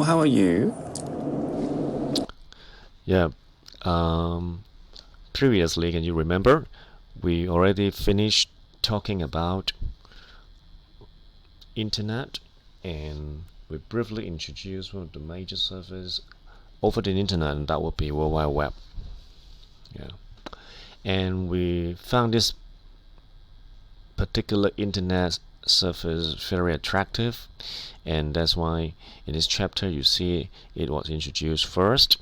how are you? Yeah. Previously, can you remember? We already finished talking about internet, and we briefly introduced one of the major services over the internet, and that would be World Wide Web. Yeah. And we found this particular internet service very attractive, and that's why in this chapter you see it was introduced first.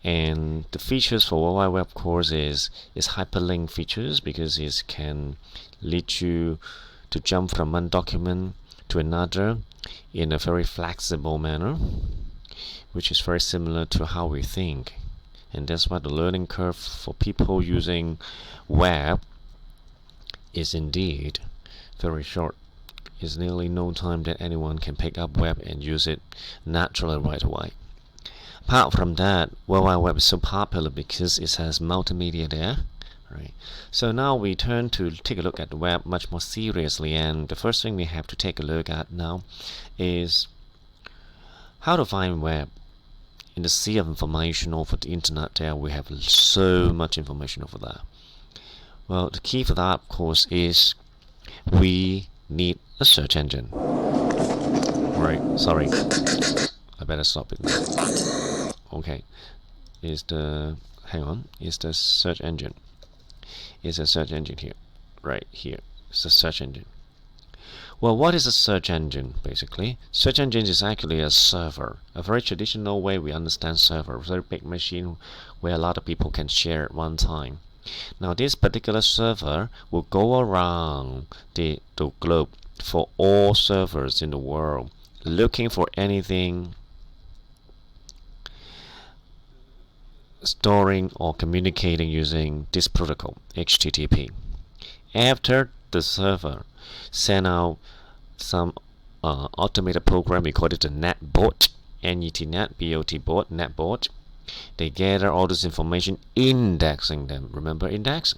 And the features for World Wide Web, of course, is hyperlink features, because it can lead you to jump from one document to another in a very flexible manner, which is very similar to how we think. And that's why the learning curve for people using web is indeed very short. It's nearly no time that anyone can pick up web and use it naturally right away. Apart from that, World Wide Web is so popular because it has multimedia there. Right. So now we turn to take a look at the web much more seriously, and the first thing we have to take a look at now is how to find web. In the sea of information over the internet there, we have so much information over there. Well, the key for that, of course, is we need a search engine. Right, sorry. I better stop it now. Okay. Hang on, is the search engine. Is a search engine here. Right here. It's a search engine. Well, what is a search engine, basically? Search engine is actually a server. A very traditional way we understand server. A very big machine where a lot of people can share at one time. Now, this particular server will go around the globe for all servers in the world, looking for anything storing or communicating using this protocol, HTTP. After the server send out some automated program, we call it the NetBot, N-E-T-Net, B-O-T bot, NetBot. They gather all this information, indexing them. Remember index?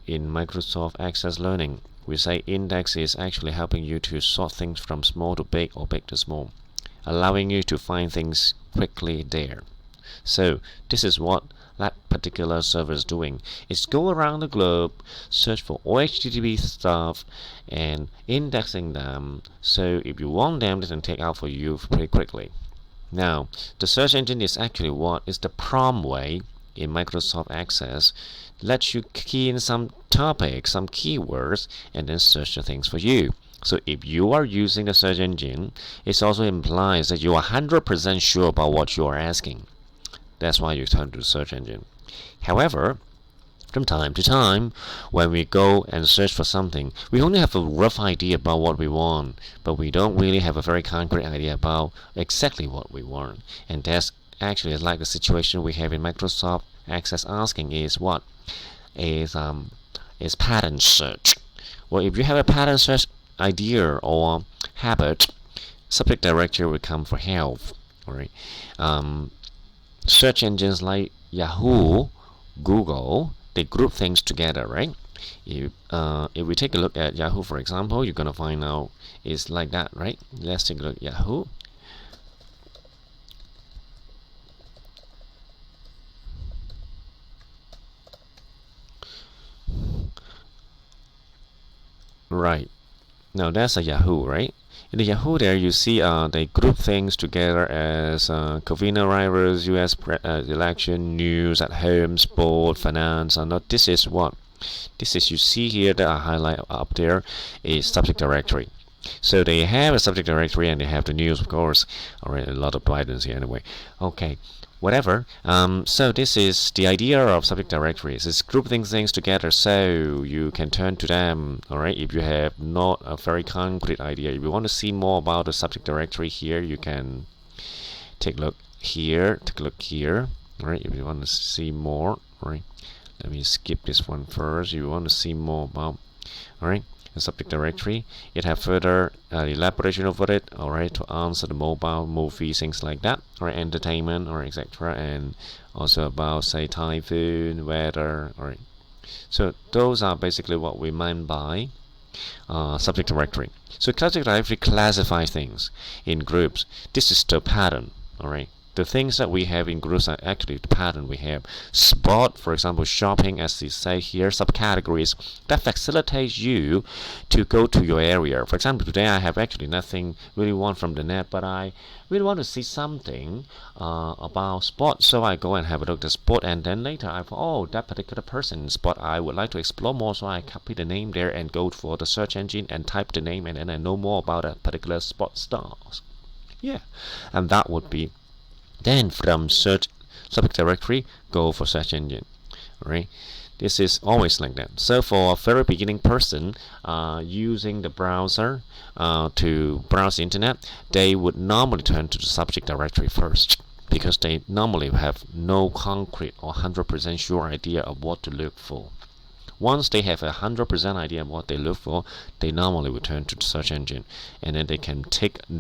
In Microsoft Access Learning, we say index is actually helping you to sort things from small to big or big to small, allowing you to find things quickly there. So this is what that particular server is doing. It's go around the globe, search for all HTTP stuff and indexing them, so if you want them, they can take out for you pretty quickly. Now, the search engine is actually what is the prompt way in Microsoft Access. Lets you key in some topics, some keywords, and then search the things for you. So if you are using the search engine, it also implies that you are 100% sure about what you are asking. That's why you turn to the search engine. However, from time to time, when we go and search for something, we only have a rough idea about what we want, but we don't really have a very concrete idea about exactly what we want. And that's actually like the situation we have in Microsoft Access asking is what? Is pattern search. Well, if you have a pattern search idea or habit, subject directory will come for help. Alright. Search engines like Yahoo, Google, they group things together, right? If we take a look at Yahoo, for example, you're gonna find out it's like that, right? Let's take a look at Yahoo. Right. Now that's a Yahoo, right? In the Yahoo there, you see they group things together as coronavirus, U.S. election, news at home, sport, finance. And this is what? This is, you see here that I highlight up there, is subject directory. So they have a subject directory and they have the news, of course. Alright, a lot of Bidens here anyway. Okay. Whatever. So this is the idea of subject directories. It's grouping things together so you can turn to them. Alright, if you have not a very concrete idea, if you want to see more about the subject directory here, you can take a look here, take a look here. Alright, if you want to see more. Alright, let me skip this one first. If you want to see more about, alright, the subject directory, it have further elaboration over it, alright, to answer the mobile, movie, things like that, or entertainment, or etc., and also about, say, typhoon, weather, alright. So those are basically what we mean by subject directory. So subject directory classifies things in groups. This is the pattern. Alright. The things that we have in groups are actually the pattern we have. Spot, for example, shopping, as they say here, subcategories that facilitate you to go to your area. For example, today I have actually nothing really want from the net, but I really want to see something about sport, so I go and have a look at sport, and then later I thought, oh, that particular person in sport, I would like to explore more, so I copy the name there and go for the search engine and type the name, and then I know more about that particular sport stars. Yeah, and that would be then from search subject directory, go for search engine. Right? This is always like that. So for a very beginning person using the browser to browse the internet, they would normally turn to the subject directory first, because they normally have no concrete or 100% sure idea of what to look for. Once they have a 100% idea of what they look for, they normally will turn to the search engine, and then they can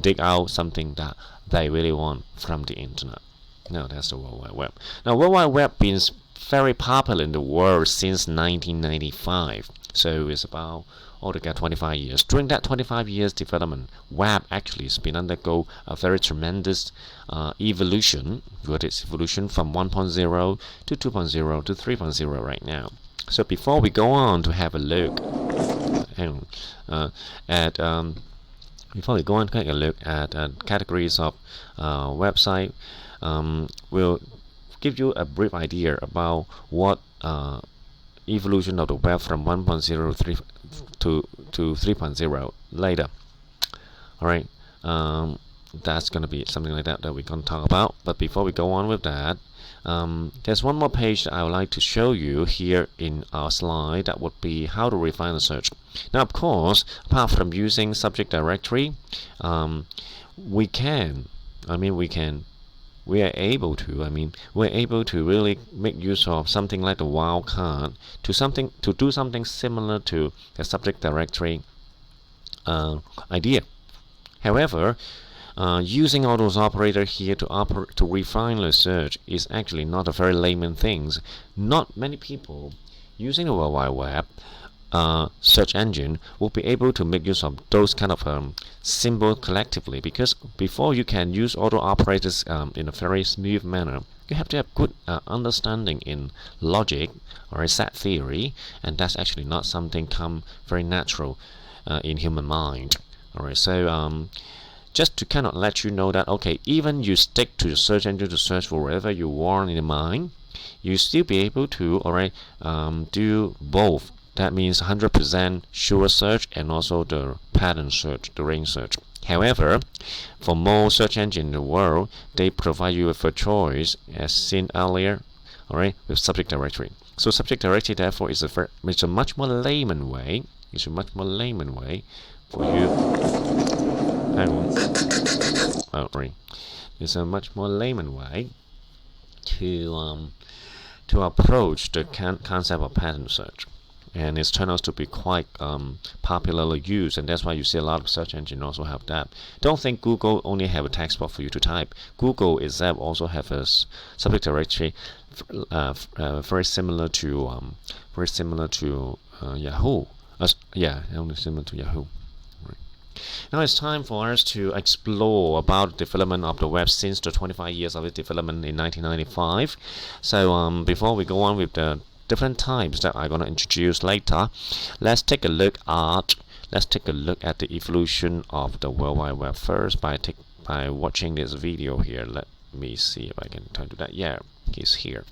dig out something that they really want from the internet. Now that's the World Wide Web. Now World Wide Web been very popular in the world since 1995, so it's about altogether 25 years. During that 25 years development, web actually has been undergo a very tremendous evolution. What is evolution from 1.0 to 2.0 to 3.0 right now. So before we go on to have a look at before we go on to take a look at categories of website, we'll give you a brief idea about what evolution of the web from 1.0 to 3.0 later. Alright, that's going to be something like that we're going to talk about. But before we go on with that, there's one more page that I would like to show you here in our slide. That would be how to refine the search. Now, of course, apart from using subject directory, we're able to really make use of something like the wildcard to do something similar to the subject directory idea. However, using all those operators here to refine the search is actually not a very layman thing. Not many people using the World Wide Web search engine will be able to make use of those kind of symbols collectively, because before you can use auto operators in a very smooth manner, you have to have good understanding in logic or a set theory, and that's actually not something come very natural in human mind. Alright, so just to kind of let you know that, okay, even you stick to the search engine to search for whatever you want in mind, you still be able to do both. That means 100% sure search and also the pattern search, the range search. However, for most search engines in the world, they provide you with a choice, as seen earlier, alright, with subject directory. So subject directory, therefore, is a much more layman way. It's a much more layman way for you. It's a much more layman way to approach the concept of pattern search, and it's turned out to be quite popularly used, and that's why you see a lot of search engines also have that. Don't think Google only have a text box for you to type. Google itself also have a subject directory very similar to Yahoo. Only similar to Yahoo. Now it's time for us to explore about the development of the web since the 25 years of its development in 1995. So before we go on with the different types that I'm going to introduce later, let's take a look at the evolution of the World Wide Web first by watching this video here. Let me see if I can turn to that. Yeah, it's here.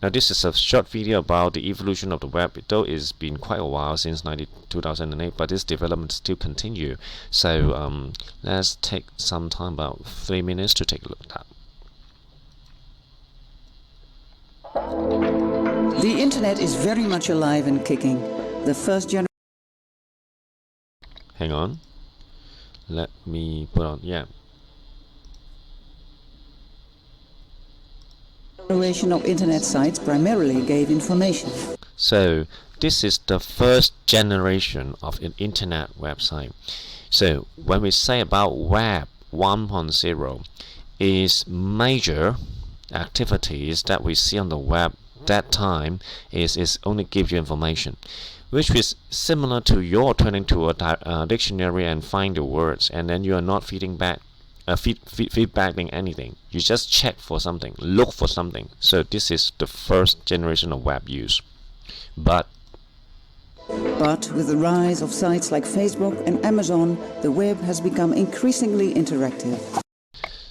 Now this is a short video about the evolution of the web, though it's been quite a while since 2008, but this development still continue. So let's take some time, about 3 minutes, to take a look at that. The internet is very much alive and kicking. The first generation. Hang on. Let me put on, Generation of internet sites primarily gave information. So this is the first generation of an internet website. So when we say about web 1.0, is major activities that we see on the web that time is only give you information, which is similar to your turning to a dictionary and find the words, and then you are not feeding back feedbacking anything. You just check for something, look for something. So this is the first generation of web use. But with the rise of sites like Facebook and Amazon, the web has become increasingly interactive.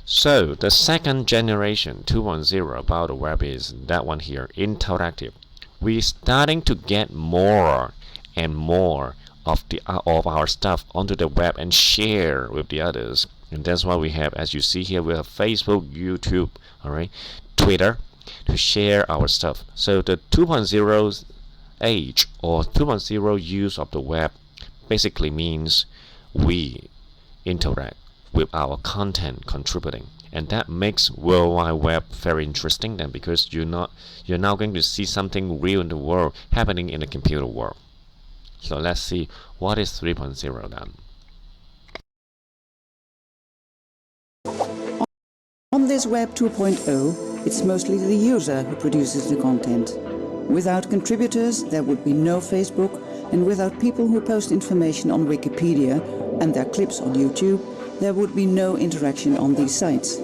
so the second generation 2.0 about the web is that one here, interactive. We're starting to get more and more of our stuff onto the web and share with the others. And that's why we have, as you see here, we have Facebook, YouTube, alright, Twitter to share our stuff. So the 2.0 age or 2.0 use of the web basically means we interact with our content contributing, and that makes World Wide Web very interesting then, because you're now going to see something real in the world happening in the computer world. So let's see what is 3.0 then. On this Web 2.0, it's mostly the user who produces the content. Without contributors, there would be no Facebook, and without people who post information on Wikipedia and their clips on YouTube, there would be no interaction on these sites.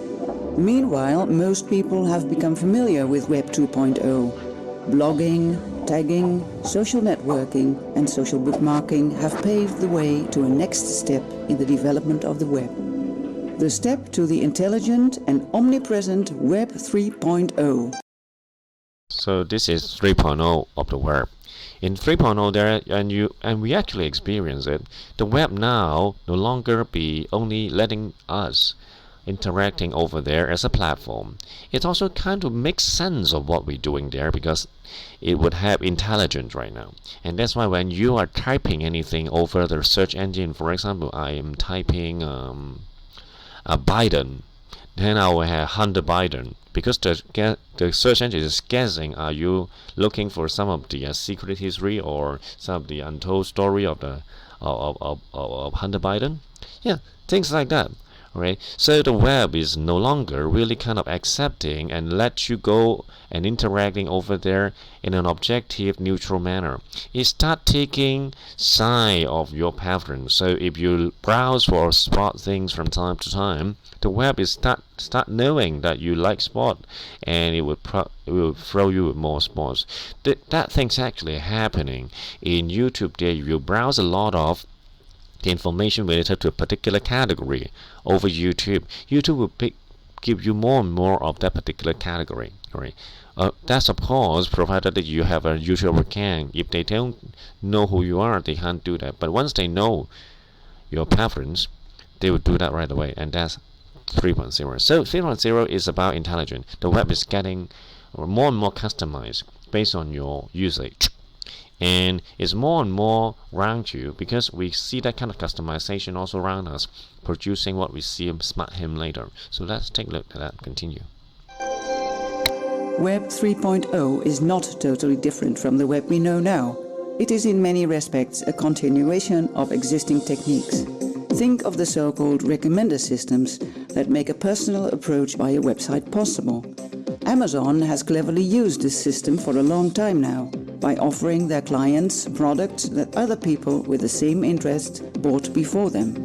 Meanwhile, most people have become familiar with Web 2.0. Blogging, tagging, social networking, and social bookmarking have paved the way to a next step in the development of the web. The step to the intelligent and omnipresent Web 3.0. So this is 3.0 of the web. In 3.0 there, and we actually experience it, the web now no longer be only letting us interacting over there as a platform. It also kind of makes sense of what we're doing there, because it would have intelligence right now. And that's why when you are typing anything over the search engine, for example, I am typing a Biden, then I will have Hunter Biden, because the search engine is guessing, are you looking for some of the secret history or some of the untold story of the of Hunter Biden? Yeah, things like that. Right? So the web is no longer really kind of accepting and let you go and interacting over there in an objective, neutral manner. It start taking side of your preference. So if you browse for sport things from time to time, the web is start knowing that you like sport, and it will throw you with more sports. That thing's actually happening in YouTube. There you browse a lot of the information related to a particular category over YouTube. YouTube will give you more and more of that particular category. Right? That's of course provided that you have a YouTube account. If they don't know who you are, they can't do that. But once they know your preference, they will do that right away, and that's 3.0. So 3.0 is about intelligence. The web is getting more and more customized based on your usage. And it's more and more around you, because we see that kind of customization also around us, producing what we see in Smart Him later. So let's take a look at that. Continue. Web 3.0 is not totally different from the web we know now. It is in many respects a continuation of existing techniques. Think of the so-called recommender systems that make a personal approach by a website possible. Amazon has cleverly used this system for a long time now, by offering their clients products that other people with the same interests bought before them.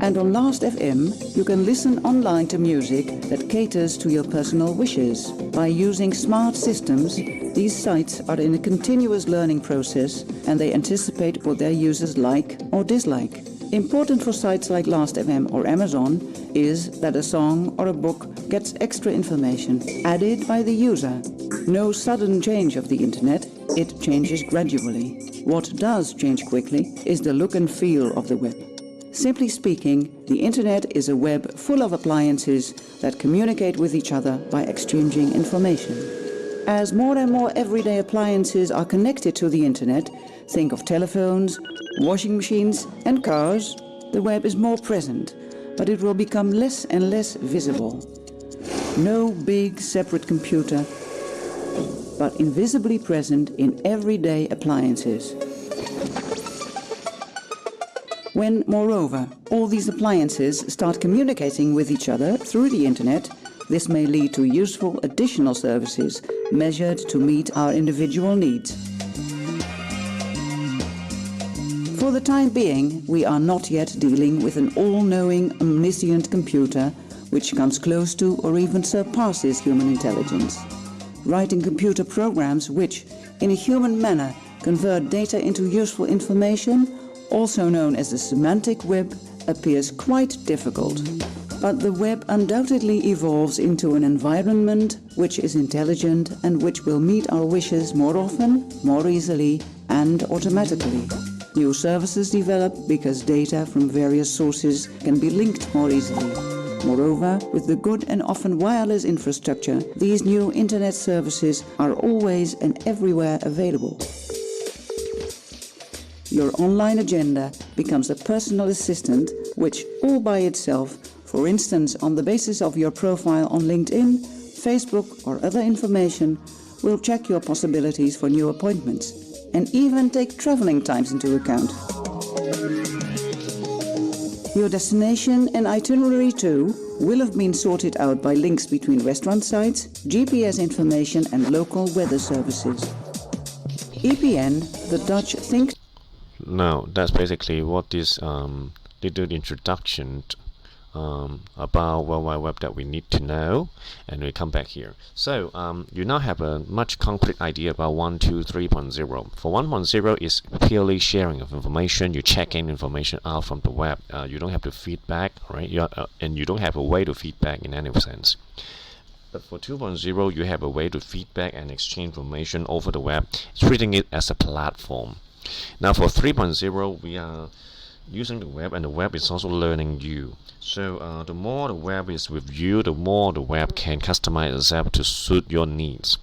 And on Last.fm, you can listen online to music that caters to your personal wishes. By using smart systems, these sites are in a continuous learning process, and they anticipate what their users like or dislike. Important for sites like Last.fm or Amazon is that a song or a book gets extra information added by the user. No sudden change of the internet, it changes gradually. What does change quickly is the look and feel of the web. Simply speaking, the internet is a web full of appliances that communicate with each other by exchanging information. As more and more everyday appliances are connected to the internet, think of telephones, washing machines and cars, the web is more present, but it will become less and less visible. No big separate computer, but invisibly present in everyday appliances. When, moreover, all these appliances start communicating with each other through the internet, this may lead to useful additional services measured to meet our individual needs. For the time being, we are not yet dealing with an all-knowing, omniscient computer which comes close to or even surpasses human intelligence. Writing computer programs which, in a human manner, convert data into useful information, also known as the semantic web, appears quite difficult. But the web undoubtedly evolves into an environment which is intelligent and which will meet our wishes more often, more easily, and automatically. New services develop because data from various sources can be linked more easily. Moreover, with the good and often wireless infrastructure, these new internet services are always and everywhere available. Your online agenda becomes a personal assistant which, all by itself, for instance on the basis of your profile on LinkedIn, Facebook or other information, will check your possibilities for new appointments and even take traveling times into account. Your destination and itinerary too will have been sorted out by links between restaurant sites, GPS information and local weather services. EPN, the Dutch think. Now, that's basically what this little introduction about World Wide Web that we need to know, and we come back here. So you now have a much concrete idea about 1.2.3.0. For 1.0 is purely sharing of information. You check in information out from the web. You don't have to feedback, right? And you don't have a way to feedback in any sense. But for 2.0, you have a way to feedback and exchange information over the web, treating it as a platform. Now for 3.0, we are using the web, and the web is also learning you. So the more the web is with you, the more the web can customize itself to suit your needs.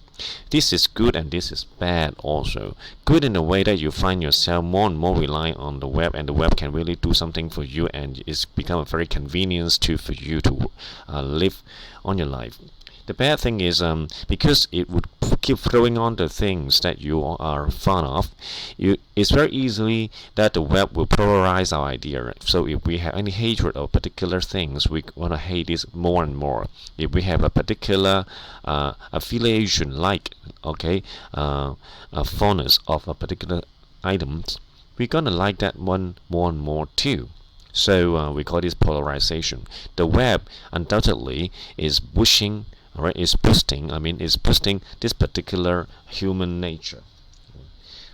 This is good and this is bad also. Good in the way that you find yourself more and more reliant on the web, and the web can really do something for you, and it's become a very convenience tool for you to live on your life. The bad thing is because it would keep throwing on the things that you are fond of, it's very easily that the web will polarize our idea. So if we have any hatred of particular things, we want to hate this more and more. If we have a particular affiliation, like a fondness of a particular items, we're gonna like that one more and more too. So we call this polarization. The web undoubtedly is pushing. Is boosting this particular human nature.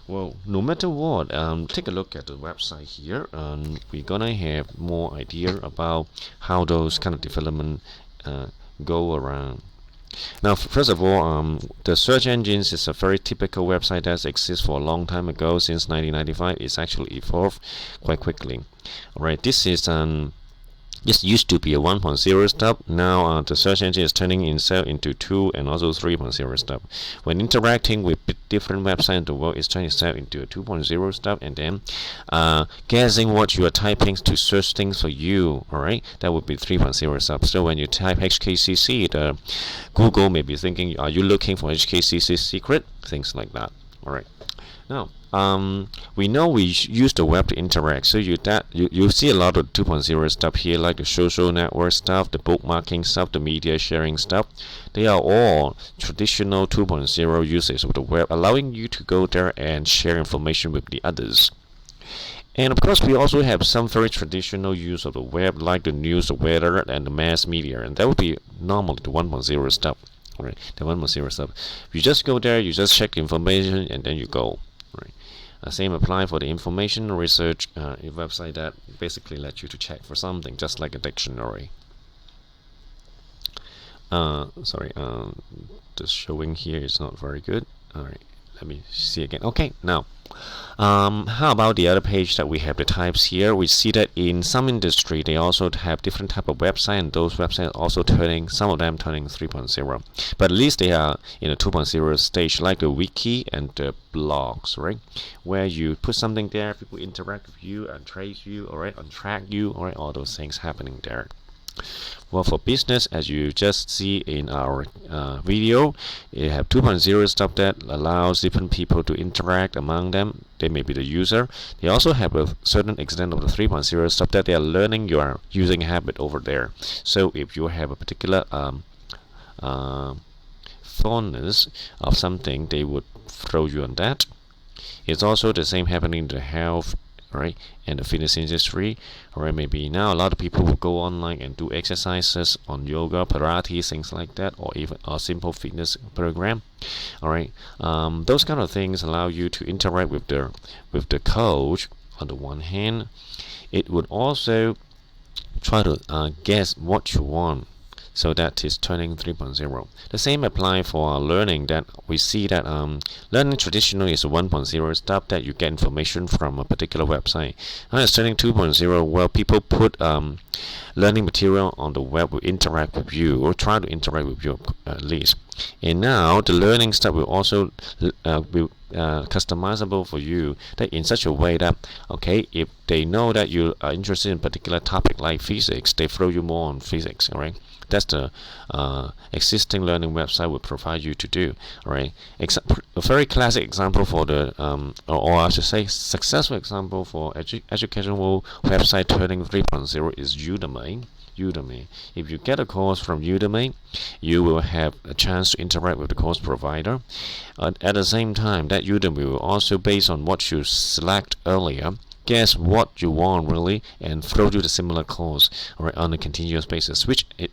Well, no matter what, take a look at the website here, and we're gonna have more idea about how those kind of development go around. Now, first of all, the search engines is a very typical website that exists for a long time ago. Since 1995, it's actually evolved quite quickly. Alright, this is this used to be a 1.0 stuff. Now the search engine is turning itself into 2 and also 3.0 stuff. When interacting with different websites in the world, it's turning itself into a 2.0 stuff, and then guessing what you are typing to search things for you. Alright, that would be 3.0 stuff. So when you type HKCC, the Google may be thinking, are you looking for HKCC secret? Things like that. Alright. Now, we know we use the web to interact, so you see a lot of 2.0 stuff here, like the social network stuff, the bookmarking stuff, the media sharing stuff. They are all traditional 2.0 uses of the web, allowing you to go there and share information with the others. And of course, we also have some very traditional use of the web, like the news, the weather, and the mass media, and that would be normally the 1.0 stuff. Right, the 1.0 stuff. You just go there, you just check information, and then you go. Right. Same apply for the information research website that basically lets you to check for something, just like a dictionary. Sorry, the showing here is not very good. Alright, let me see again. Okay, now how about the other page that we have the types here? We see that in some industry they also have different type of website, and those websites also turning, some of them turning 3.0, but at least they are in a 2.0 stage, like the wiki and the blogs, right, where you put something there, people interact with you and trace you, alright, and track you, alright, all those things happening there. Well, for business, as you just see in our video, you have 2.0 stuff that allows different people to interact among them. They may be the user. They also have a certain extent of the 3.0 stuff that they are learning your using habit over there. So if you have a particular fondness of something, they would throw you on that. It's also the same happening in the health right, and the fitness industry. All right, maybe now a lot of people will go online and do exercises on yoga, Pilates, things like that, or even a simple fitness program. All right, those kind of things allow you to interact with the coach. On the one hand, it would also try to guess what you want. So that is turning 3.0. The same apply for learning, that we see that learning traditionally is 1.0 stuff that you get information from a particular website. Now it's turning 2.0, well, people put learning material on the web, will interact with you or try to interact with you at least. And now the learning stuff will also be customizable for you, that in such a way that, okay, if they know that you are interested in a particular topic like physics, they throw you more on physics. All right, that's the existing learning website will provide you to do. All right, a very classic example for the or I should say successful example for educational website turning 3.0 is Udemy. If you get a course from Udemy, you will have a chance to interact with the course provider. At the same time, that Udemy will also, based on what you select earlier, guess what you want really, and throw you the similar course, right, on a continuous basis, which it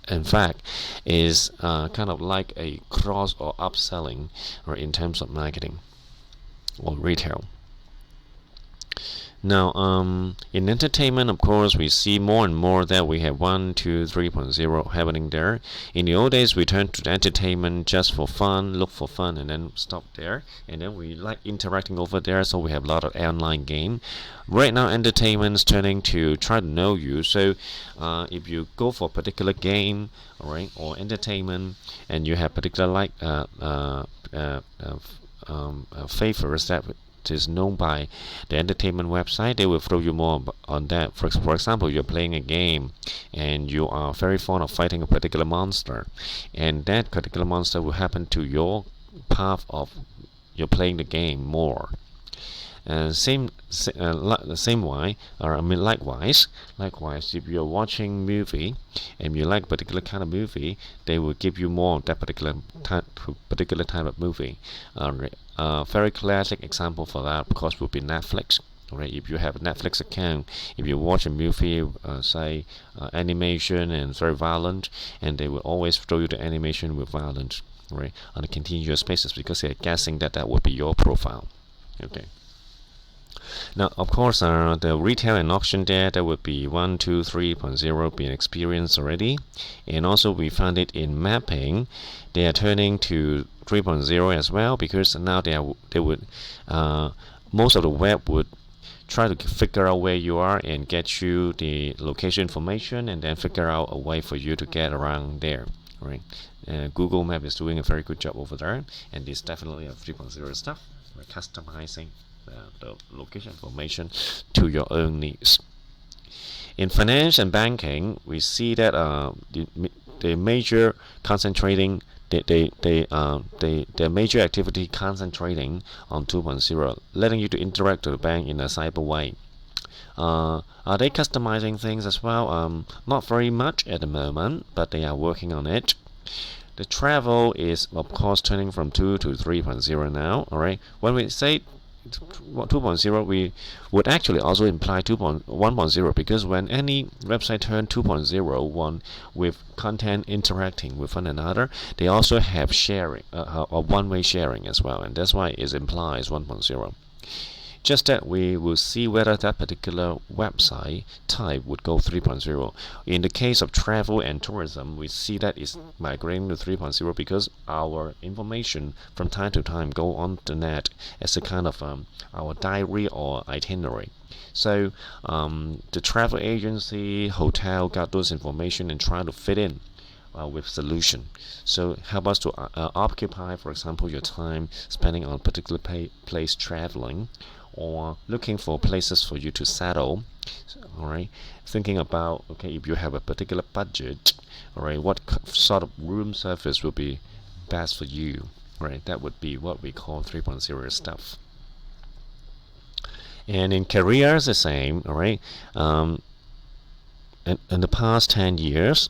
in fact is kind of like a cross or upselling, or in terms of marketing or retail. Now, in entertainment, of course, we see more and more that we have 1, 2, 3.0 happening there. In the old days, we turned to entertainment just for fun, look for fun, and then stop there. And then we like interacting over there, so we have a lot of online game. Right now, entertainment is turning to try to know you. So, if you go for a particular game, all right, or entertainment, and you have particular like favors that is known by the entertainment website, they will throw you more on that. For example, you're playing a game and you are very fond of fighting a particular monster, and that particular monster will happen to your path of you're playing the game more. Likewise, if you're watching movie and you like a particular kind of movie, they will give you more of that particular type of movie. Very classic example for that, of course, would be Netflix. Right? If you have a Netflix account, if you watch a movie, say animation and very violent, and they will always throw you the animation with violence, right, on a continuous basis, because they're guessing that that would be your profile. Okay. Now, of course, the retail and auction there would be 1, 2, 3.0 being experienced already. And also we found it in mapping. They are turning to 3.0 as well, because now they would most of the web would try to figure out where you are and get you the location information, and then figure out a way for you to get around there. Right? Google Map is doing a very good job over there, and it's definitely a 3.0 stuff. We're customizing the location information to your own needs. In finance and banking, we see that the major concentrating their major activity concentrating on 2.0, letting you to interact with the bank in a cyber way. Are they customizing things as well? Not very much at the moment, but they are working on it. The travel is, of course, turning from 2 to 3.0 now. All right. When we say 2.0, we would actually also imply 1.0, because when any website turn 2.0, one with content interacting with one another, they also have sharing, or one-way sharing as well, and that's why it implies 1.0. Just that we will see whether that particular website type would go 3.0. In the case of travel and tourism, we see that it's migrating to 3.0 because our information from time to time go on the net as a kind of our diary or itinerary. So the travel agency, hotel got those information and try to fit in with solution. So help us to occupy, for example, your time spending on a particular place traveling, or looking for places for you to settle. All right, thinking about, okay, if you have a particular budget, all right, what sort of room service will be best for you, right? That would be what we call 3.0 stuff. And in careers, the same. All right, in the past 10 years,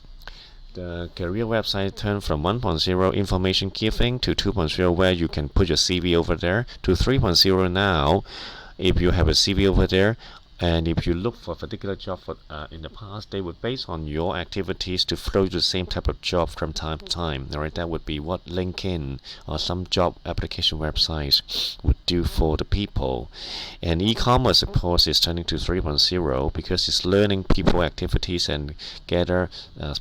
the career website turned from 1.0 information giving to 2.0, where you can put your CV over there, to 3.0 now. if you have a CV over there, and if you look for a particular job in the past, they would base on your activities to throw the same type of job from time to time. All right, that would be what LinkedIn or some job application websites would do for the people. And e-commerce, of course, is turning to 3.0 because it's learning people activities and gather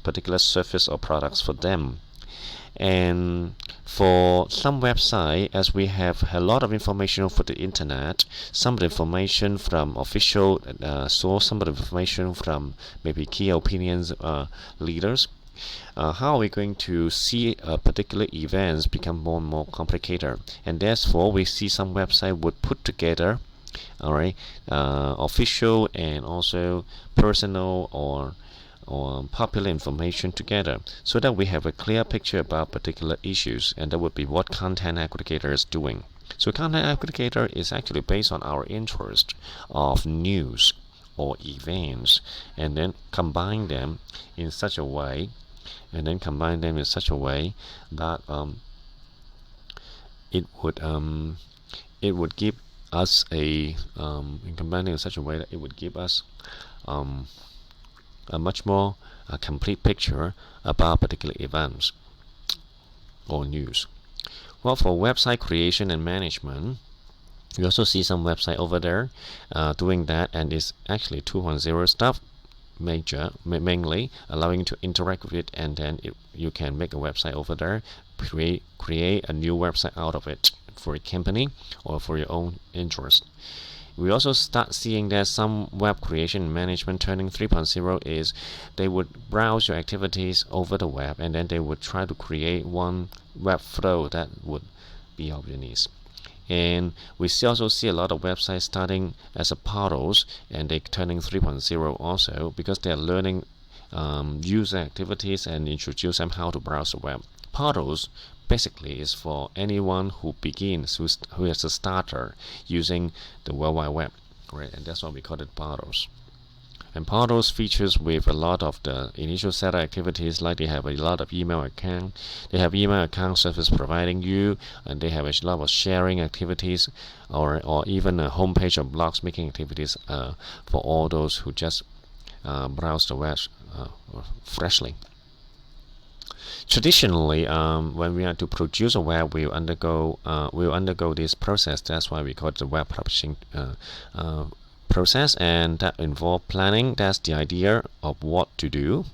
particular service or products for them. And for some website, as we have a lot of information over the internet, some of the information from official source, some of the information from maybe key opinions leaders, how are we going to see particular events become more and more complicated? And therefore, we see some website would put together, all right, official and also personal or popular information together, so that we have a clear picture about particular issues, and that would be what content aggregator is doing. So content aggregator is actually based on our interest of news or events, and then combine them in such a way, that it would give us a combine in such a way that it would give us a much more complete picture about particular events or news. Well, for website creation and management, you also see some website over there doing that, and it's actually 2.0 stuff, mainly allowing you to interact with it, and then you can make a website over there, create a new website out of it for a company or for your own interest. We also start seeing that some web creation and management turning 3.0 is they would browse your activities over the web, and then they would try to create one web flow that would be of your needs. And we also see a lot of websites starting as a portals, and they turning 3.0 also, because they are learning user activities and introduce them how to browse the web. Portals basically is for anyone who begins, who is a starter using the World Wide Web, right? And that's why we call it portals. And portals features with a lot of the initial setup activities, like they have a lot of email account. They have email account service providing you, and they have a lot of sharing activities, or even a homepage of blogs making activities for all those who just browse the web freshly. Traditionally, when we are to produce a web, we'll undergo this process. That's why we call it the web publishing process, and that involves planning. That's the idea of what to do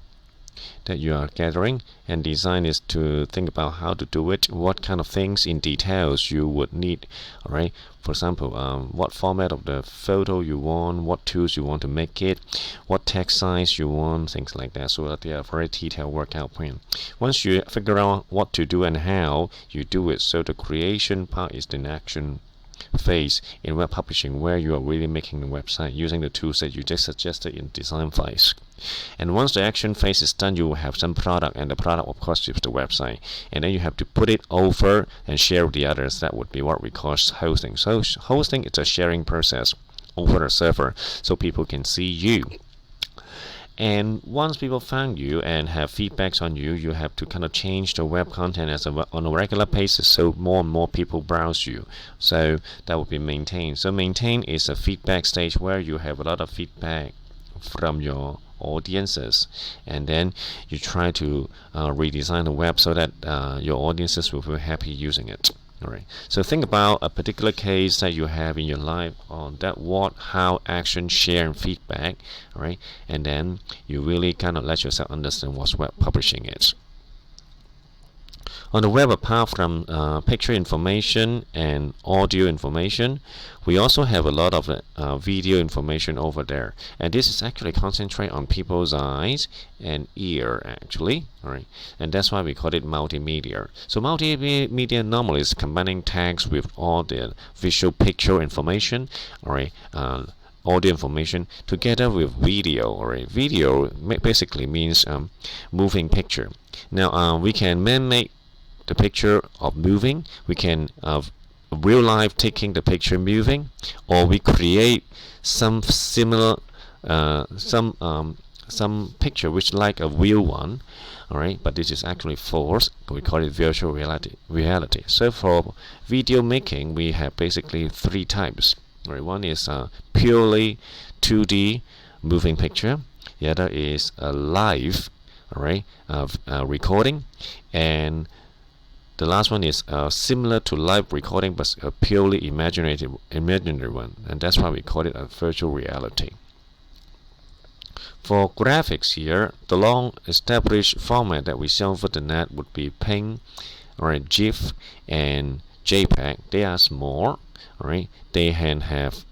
that you are gathering, and design is to think about how to do it, what kind of things in details you would need. All right, for example, what format of the photo you want, what tools you want to make it, what text size you want, things like that, so that they are very detailed workout plan. Once you figure out what to do and how you do it, so the creation part is the action phase in web publishing, where you are really making the website using the tools that you just suggested in design phase. And once the action phase is done, you will have some product, and the product of course is the website, and then you have to put it over and share with the others. That would be what we call hosting. So hosting is a sharing process over a server, so people can see you. And once people find you and have feedbacks on you, you have to kind of change the web content on a regular basis, so more and more people browse you. So that will be maintained. So maintain is a feedback stage where you have a lot of feedback from your audiences, and then you try to redesign the web so that your audiences will feel happy using it. Alright, so think about a particular case that you have in your life on that what, how, action, share, and feedback. Alright, and then you really kind of let yourself understand what web publishing is. On the web, apart from picture information and audio information, we also have a lot of video information over there, and this is actually concentrate on people's eyes and ear actually. Alright, and that's why we call it multimedia. So multimedia normally is combining text with all the visual picture information, alright, audio information together with video. Alright, video basically means moving picture. Now we can make the picture of moving, we can real life taking the picture moving, or we create some similar some picture which like a real one. Alright, but this is actually false. We call it virtual reality. So for video making, we have basically three types. Right, one is purely 2D moving picture. The other is a live, all right, recording, and the last one is similar to live recording, but a purely imaginary one, and that's why we call it a virtual reality. For graphics here, the long-established format that we see over the net would be PNG, or GIF, and JPEG. They are small, right? They can have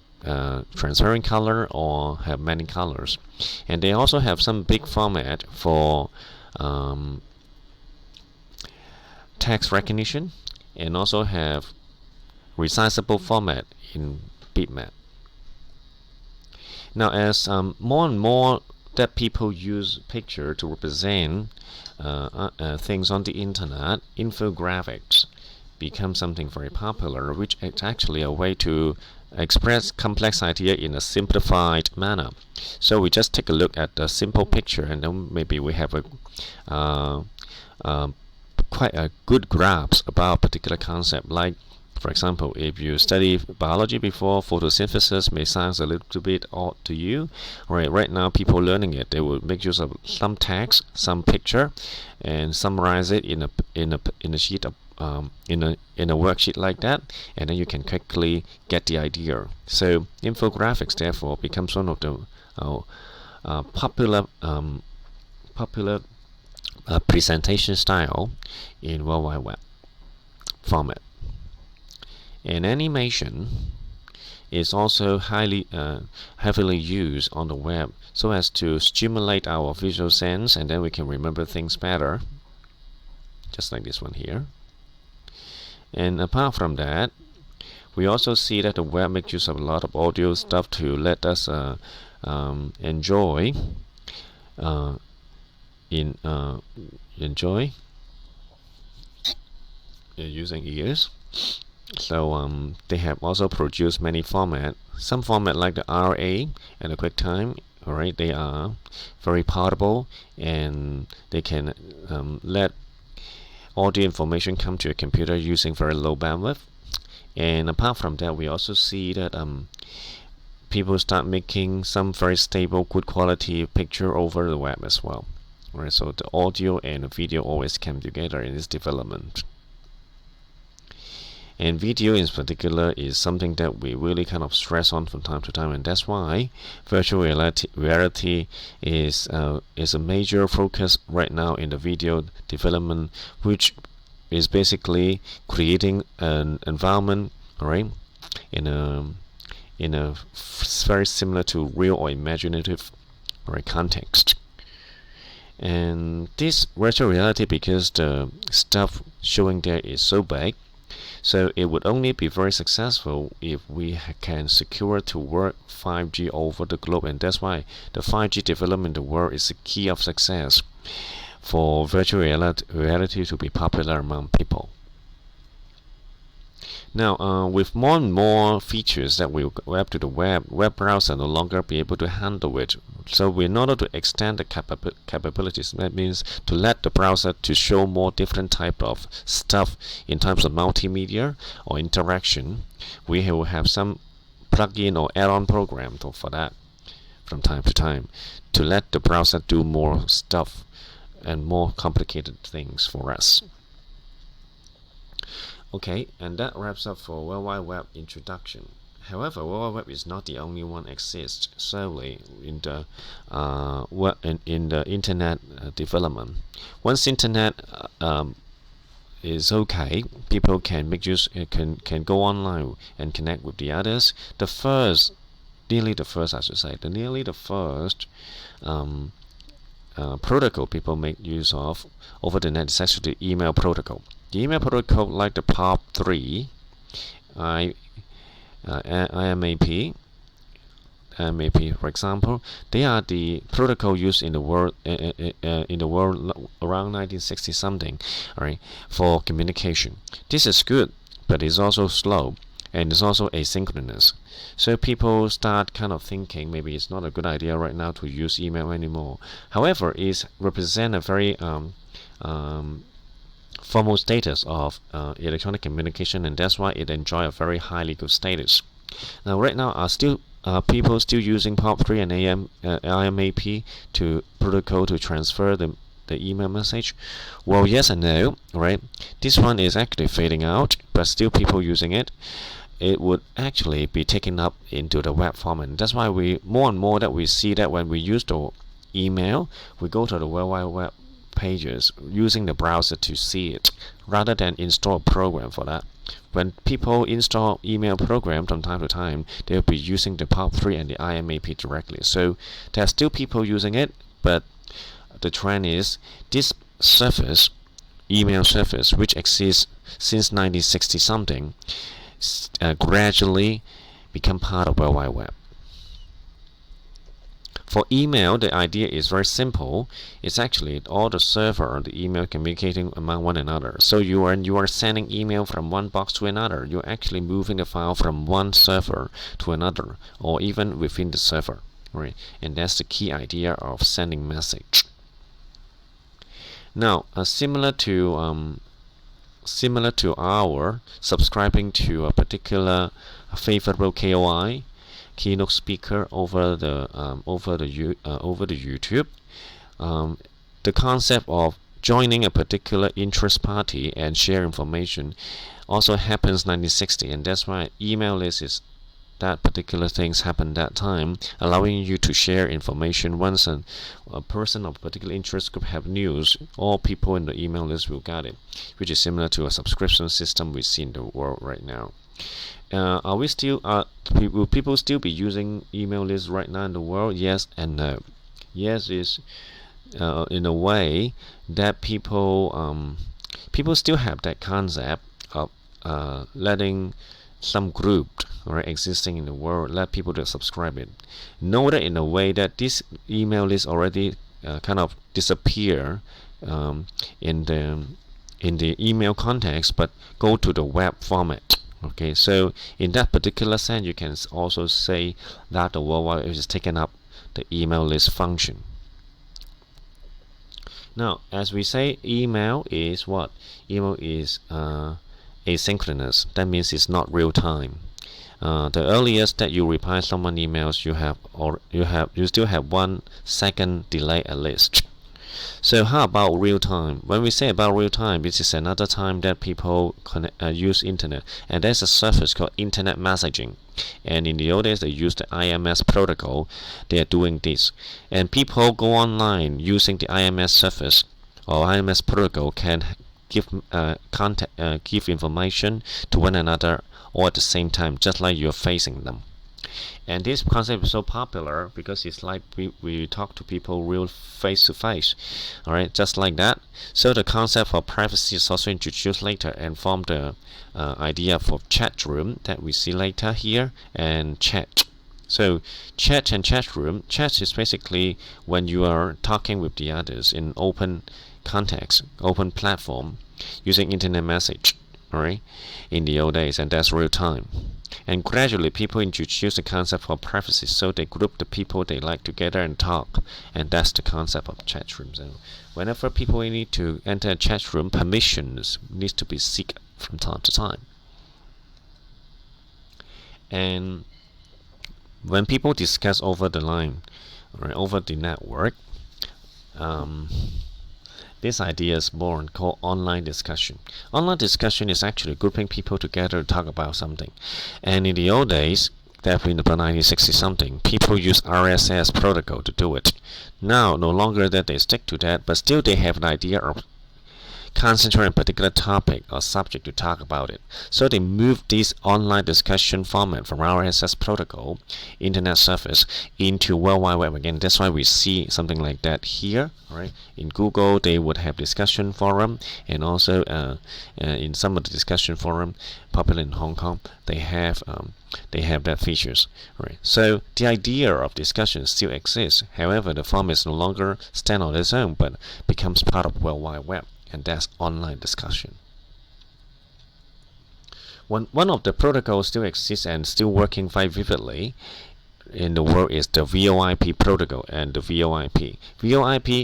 transparent color or have many colors, and they also have some big format for text recognition, and also have resizable format in bitmap. Now, as more and more that people use picture to represent things on the internet, infographics become something very popular, which is actually a way to express complex idea in a simplified manner. So we just take a look at a simple picture, and then maybe we have a quite a good grasp about a particular concept. Like, for example, if you study biology before, photosynthesis may sound a little bit odd to you. Right now, people learning it, they will make use of some text, some picture, and summarize it in a sheet of in a worksheet like that, and then you can quickly get the idea. So infographics therefore becomes one of the popular presentation style in World Wide Web format. And animation is also heavily used on the web, so as to stimulate our visual sense, and then we can remember things better, just like this one here. And apart from that, we also see that the web makes use of a lot of audio stuff to let us enjoy using ears. So they have also produced many formats. Some format like the RA and the QuickTime, alright, they are very portable, and they can let audio information come to your computer using very low bandwidth. And apart from that, we also see that people start making some very stable, good quality picture over the web as well. Right, so the audio and the video always come together in this development. And video in particular is something that we really kind of stress on from time to time, and that's why virtual reality is a major focus right now in the video development, which is basically creating an environment, right, in a very similar to real or imaginative, right, context. And this virtual reality, because the stuff showing there is so big, so it would only be very successful if we can secure to work 5G over the globe, and that's why the 5G development in the world is the key of success for virtual reality to be popular among people. Now, with more and more features that will go up to the web browser no longer be able to handle it. So in order to extend the capabilities, that means to let the browser to show more different type of stuff in terms of multimedia or interaction, we will have some plugin or add-on program for that from time to time to let the browser do more stuff and more complicated things for us. Okay, and that wraps up for World Wide Web introduction. However, World Wide Web is not the only one exists solely in the internet development. Once internet is okay, people can make use can go online and connect with the others. Nearly the first protocol people make use of over the net is actually the email protocol. The email protocol, like the POP3, IMAP, for example, they are the protocol used in the world around 1960 something, right, for communication. This is good, but it's also slow, and it's also asynchronous. So people start kind of thinking maybe it's not a good idea right now to use email anymore. However, it represents a very formal status of electronic communication, and that's why it enjoys a very high legal status. Now, right now, people still using POP3 and IMAP to protocol to transfer the email message? Well, yes and no, right? This one is actually fading out, but still people using it. It would actually be taken up into the web format. That's why we more and more that we see that when we use the email, we go to the World Wide Web pages using the browser to see it, rather than install a program for that. When people install email program from time to time, they'll be using the POP3 and the IMAP directly. So there are still people using it, but the trend is this service, email service, which exists since 1960 something, gradually become part of World Wide Web. For email, the idea is very simple. It's actually all the server and the email communicating among one another. So you are sending email from one box to another. You're actually moving the file from one server to another, or even within the server, right? And that's the key idea of sending message. Now, similar to our subscribing to a particular favorable KOI, keynote speaker over the YouTube, the concept of joining a particular interest party and share information also happens 1960, and that's why email list is that particular things happen that time, allowing you to share information. Once a person of particular interest group have news, all people in the email list will get it, which is similar to a subscription system we see in the world right now. Will people still be using email lists right now in the world? Yes and no. Yes is in a way that people still have that concept of letting some group, right, existing in the world, let people to subscribe it. Know that in a way that this email list already kind of disappear in the email context, but go to the web format. Okay, so in that particular sense, you can also say that the World Wide Web is taken up the email list function. Now, as we say, email is what? Email is asynchronous. That means it's not real time. The earliest that you reply someone emails, you still have 1 second delay at least. So how about real time? When we say about real time, this is another time that people use internet, and there's a service called internet messaging. And in the old days, they used the IMS protocol. They are doing this, and people go online using the IMS service or IMS protocol can give give information to one another all at the same time, just like you're facing them. And this concept is so popular because it's like we talk to people real face to face, all right, just like that. So the concept of privacy is also introduced later and formed the idea for chat room that we see later here, and chat. So chat and chat room. Chat is basically when you are talking with the others in open context, open platform, using internet message, all right, in the old days, and that's real time. And gradually people introduce the concept of privacy, so they group the people they like together and talk, and that's the concept of chat rooms. And whenever people need to enter a chat room, permissions needs to be seeked from time to time. And when people discuss over the line, or over the network, this idea is born, called online discussion. Online discussion is actually grouping people together to talk about something. And in the old days, that in about 1960 something, people use RSS protocol to do it. Now, no longer that they stick to that, but still they have an idea of concentrate on a particular topic or subject to talk about it. So they moved this online discussion format from RSS protocol, internet service, into World Wide Web again. That's why we see something like that here, right? In Google, they would have discussion forum, and also in some of the discussion forum popular in Hong Kong, they have that features, right? So the idea of discussion still exists. However, the format is no longer stand on its own, but becomes part of World Wide Web. And that's online discussion. One of the protocols still exists and still working quite vividly in the world is the VoIP protocol. And the VoIP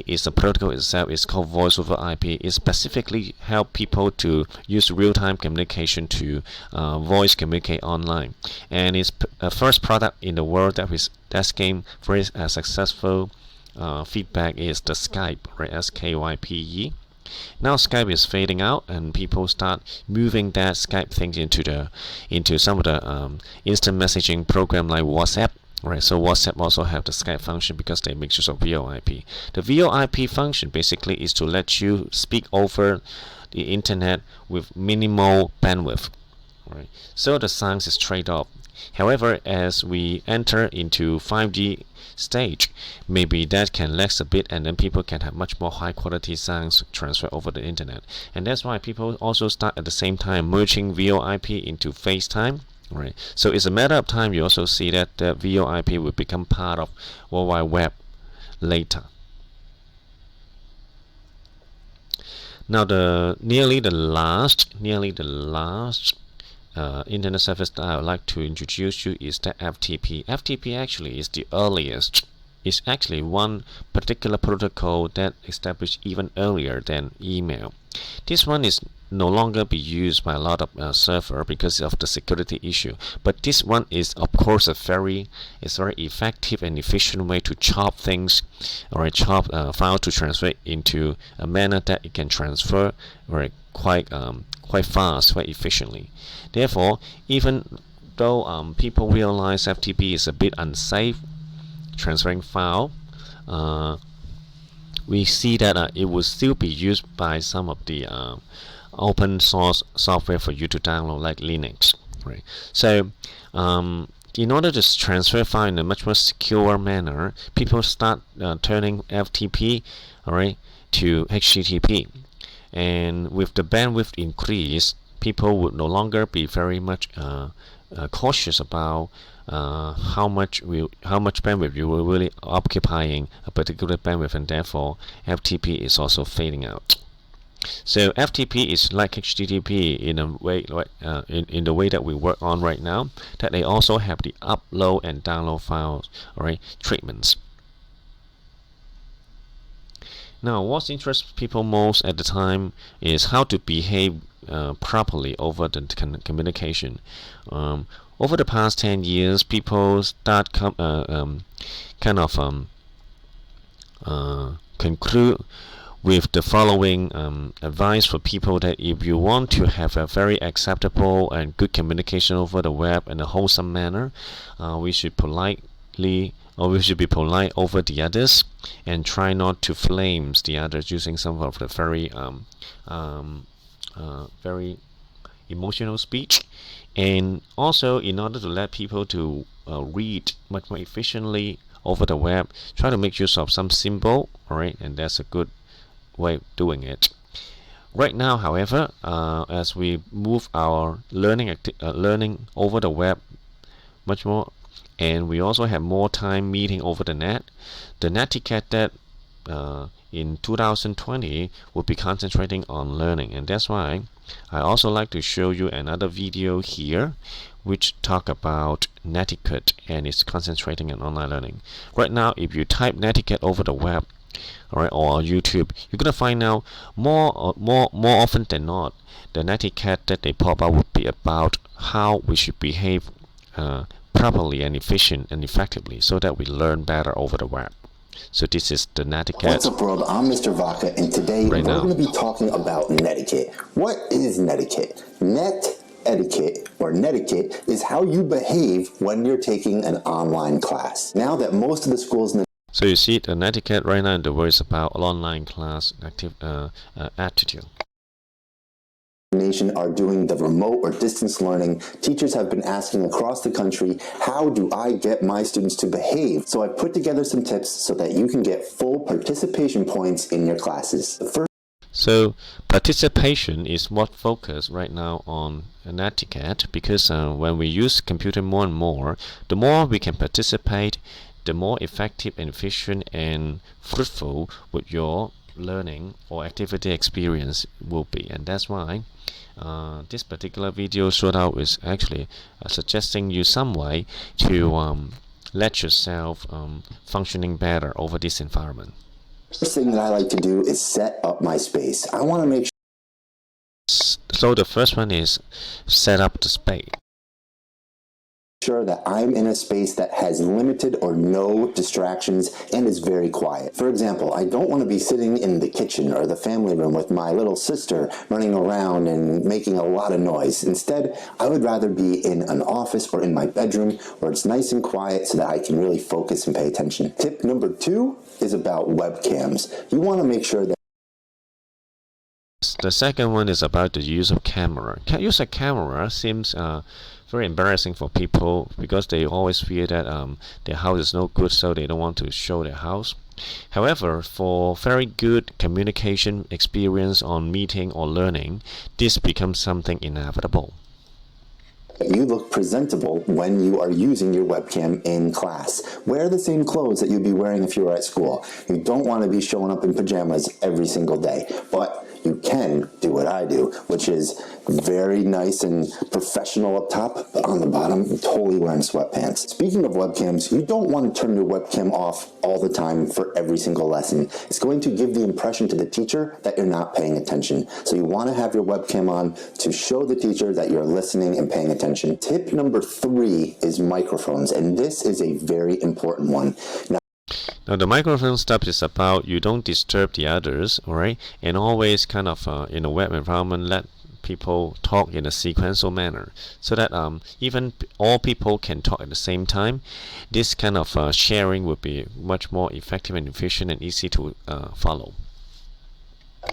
is the protocol itself. It's called Voice over IP. It specifically help people to use real-time communication to voice communicate online. And it's a first product in the world that came very successful feedback is the Skype, right? Skype. Now Skype is fading out, and people start moving that Skype thing into some of the instant messaging program like WhatsApp. Right, so WhatsApp also have the Skype function because they make use of VoIP. The VoIP function basically is to let you speak over the internet with minimal bandwidth. Right, so the sound is trade-off. However, as we enter into 5G stage, maybe that can lax a bit, and then people can have much more high quality sounds transfer over the internet. And that's why people also start at the same time merging VoIP into FaceTime. Right, so it's a matter of time. You also see that the VoIP will become part of World Wide Web later. Now nearly the last internet service that I would like to introduce you is the FTP. FTP actually is the earliest. It's actually one particular protocol that established even earlier than email. This one is no longer be used by a lot of server because of the security issue. But this one is, of course, a very effective and efficient way to chop things, or chop file to transfer into a manner that it can transfer quite fast, quite efficiently. Therefore, even though people realize FTP is a bit unsafe transferring file, we see that it will still be used by some of the open source software for you to download, like Linux. Right. So in order to transfer file in a much more secure manner, people start turning FTP to HTTP. And with the bandwidth increase, people would no longer be very much cautious about how much bandwidth you will really occupying a particular bandwidth, and therefore FTP is also fading out. So FTP is like HTTP in a way, in the way that we work on right now, that they also have the upload and download files, treatments. Now, what interests people most at the time is how to behave properly over the communication. Over the past 10 years, people start conclude with the following advice for people: that if you want to have a very acceptable and good communication over the web in a wholesome manner, we should be polite over the others and try not to flame the others using some of the very emotional speech. And also, in order to let people to read much more efficiently over the web, try to make use of some symbol, and that's a good way of doing it. Right now, however, as we move our learning over the web much more, and we also have more time meeting over the netiquette that in 2020 will be concentrating on learning. And that's why I also like to show you another video here which talk about netiquette, and it's concentrating on online learning. Right now, if you type netiquette over the web, or YouTube, you're gonna find out more often than not, the netiquette that they pop up would be about how we should behave properly and efficient and effectively, so that we learn better over the web. So this is the netiquette. What's up, world? I'm Mr. Vaca, and today we're going to be talking about netiquette. What is netiquette? Etiquette or netiquette is how you behave when you're taking an online class. Now that most of the schools in the So you see the netiquette right now in the words about online class attitude. nation are doing the remote or distance learning, teachers have been asking across the country, how do I get my students to behave? So I put together some tips so that you can get full participation points in your classes. So participation is what focus right now on netiquette, because when we use computer more and more, the more we can participate, the more effective and efficient and fruitful would your learning or activity experience will be. And that's why this particular video short out is actually suggesting you some way to let yourself functioning better over this environment. First thing that I like to do is set up my space. I want to make So the first one is set up the space. sure that I'm in a space that has limited or no distractions and is very quiet. For example, I don't want to be sitting in the kitchen or the family room with my little sister running around and making a lot of noise. Instead, I would rather be in an office or in my bedroom where it's nice and quiet so that I can really focus and pay attention. Tip number 2 is about webcams. You want to make sure that The second one is about the use of camera. Use of camera seems very embarrassing for people because they always fear that their house is no good, so they don't want to show their house. However, for very good communication experience on meeting or learning, this becomes something inevitable. you look presentable when you are using your webcam in class. Wear the same clothes that you'd be wearing if you were at school. You don't want to be showing up in pajamas every single day, but you can do what I do, which is very nice and professional up top, but on the bottom, you're totally wearing sweatpants. Speaking of webcams, you don't want to turn your webcam off all the time for every single lesson. It's going to give the impression to the teacher that you're not paying attention. So you want to have your webcam on to show the teacher that you're listening and paying attention. Tip number 3 is microphones, and this is a very important one. Now the microphone stuff is about you don't disturb the others, alright, and always kind of in a web environment let people talk in a sequential manner so that even all people can talk at the same time. This kind of sharing would be much more effective and efficient and easy to follow.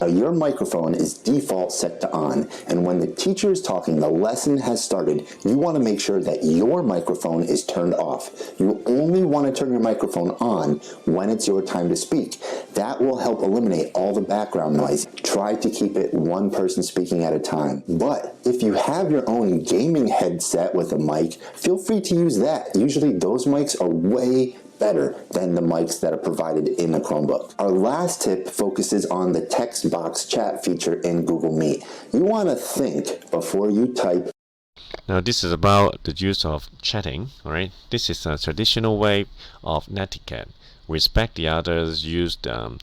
Now, your microphone is default set to on, and when the teacher is talking, the lesson has started, you want to make sure that your microphone is turned off. You only want to turn your microphone on when it's your time to speak. That will help eliminate all the background noise. Try to keep it one person speaking at a time. But if you have your own gaming headset with a mic, feel free to use that. Usually those mics are way better than the mics that are provided in a Chromebook. Our last tip focuses on the text box chat feature in Google Meet. You want to think before you type. Now this is about the use of chatting, alright? This is a traditional way of netiquette. Respect the others, use the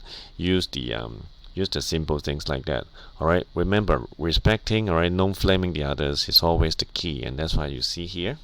simple things like that. Alright, remember respecting, alright, non-flaming the others is always the key, and that's why you see here.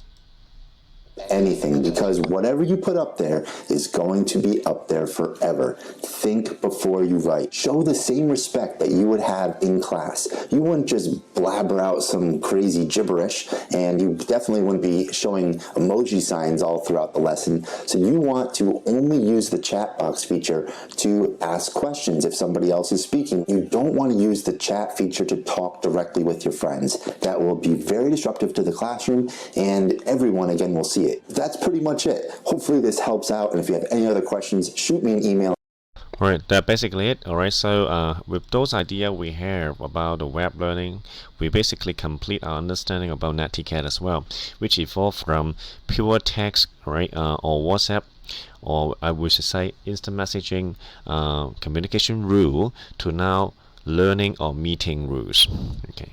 Anything, because whatever you put up there is going to be up there forever. Think before you write. Show the same respect that you would have in class. You wouldn't just blabber out some crazy gibberish, and you definitely wouldn't be showing emoji signs all throughout the lesson. So you want to only use the chat box feature to ask questions if somebody else is speaking. You don't want to use the chat feature to talk directly with your friends. That will be very disruptive to the classroom, and everyone again will see it. That's pretty much it. Hopefully this helps out, and if you have any other questions, shoot me an email. Alright, that's basically it. Alright, so with those ideas we have about the web learning, we basically complete our understanding about netiquette as well, which evolved from pure text, right, or WhatsApp, or I would say instant messaging communication rule to now learning or meeting rules. Okay.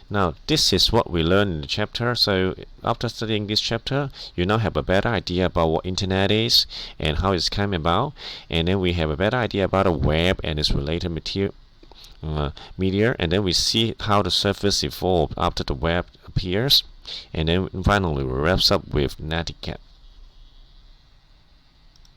Now this is what we learned in the chapter. So after studying this chapter, you now have a better idea about what internet is and how it's come about, and then we have a better idea about the web and its related media, and then we see how the surface evolved after the web appears, and then finally we wraps up with netiquette.